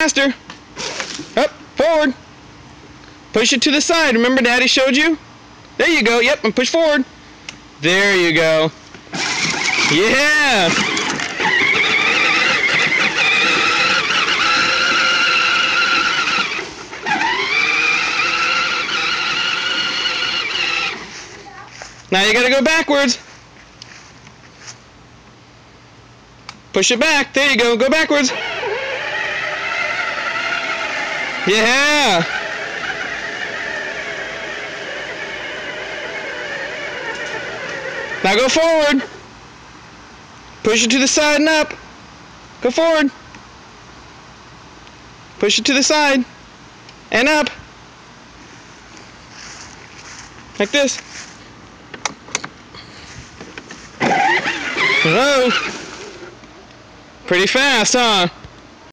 faster. Up, forward. Push it to the side. Remember Daddy showed you? There you go. Yep, and push forward. There you go. Yeah. Now you gotta go backwards. Push it back. There you go. Go backwards. Yeah. Now go forward. Push it to the side and up. Go forward. Push it to the side and up. Like this. Hello. Pretty fast, huh?